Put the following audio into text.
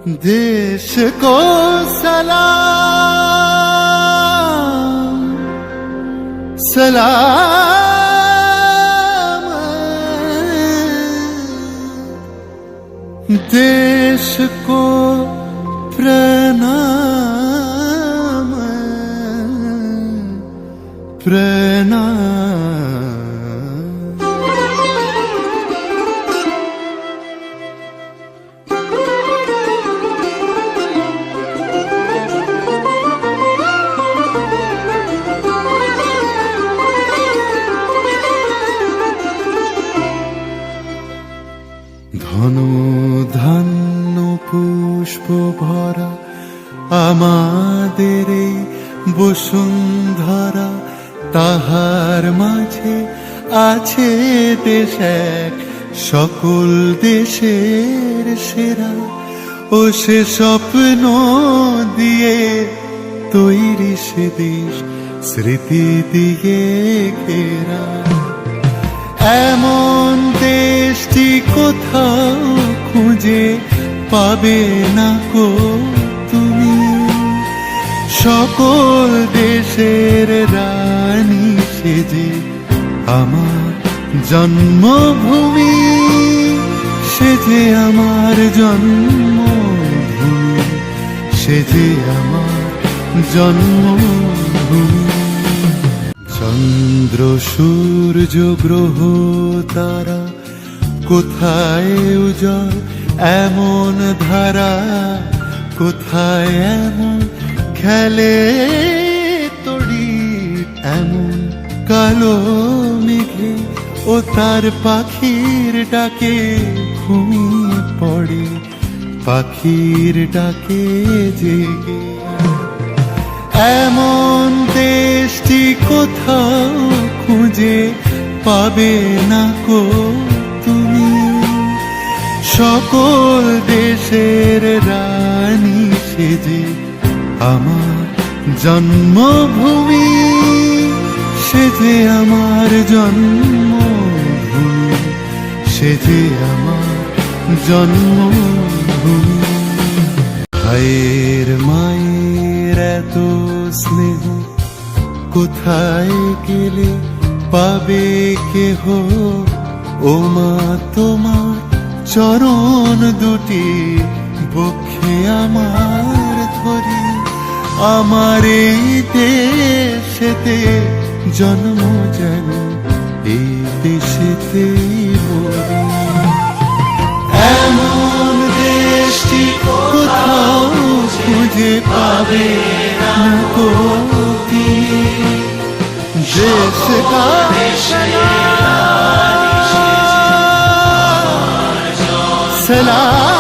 देश को सलाम सलाम, देश को प्रणाम प्रणाम। ধন ধান্য পুষ্প ভরা আমাদের এই বসুন্ধরা, তাহার মাঝে আছে দেশ এক সকল দেশের সেরা। ও সে স্বপ্ন দিয়ে তৈরি সে দেশ স্মৃতি দিয়ে ঘেরা। এমন দেশটি কোথাও খুঁজে পাবে না কো তুমি, সকল দেশের রানী সেজে আমার জন্মভূমি, সেজে আমার জন্মভূমি, সেজে আমার জন্মভূমি। চন্দ্র সূর্য গ্রহ তারা কোথায় উজ্জ্বল এমন ধারা, কোথায় এমন খেলে তড়ি, এমন কালো মেঘে ও তার পাখির ডাকে ঘুমিয়ে পড়ে, পাখির ডাকে জেগে। এমন দেশটি কোথাও খুঁজে পাবে না কো তুমি, সকল দেশের রানী সেজে আমার জন্মভূমি, সেজে আমার জন্মভূমি, সেজে আমার জন্মভূমি। ভাইয়ের মায়ের এত স্নেহ কোথায় গেলে পাবে কেহ, ও মা তোমার চরণ দুটি বক্ষে আমার ধরি, আমার এই দেশেতে জন্ম যেন এই দেশেতেই মরি। এমন দেশটি কোথাও খুঁজে পাবে না কো তুমি, देश का सलाम।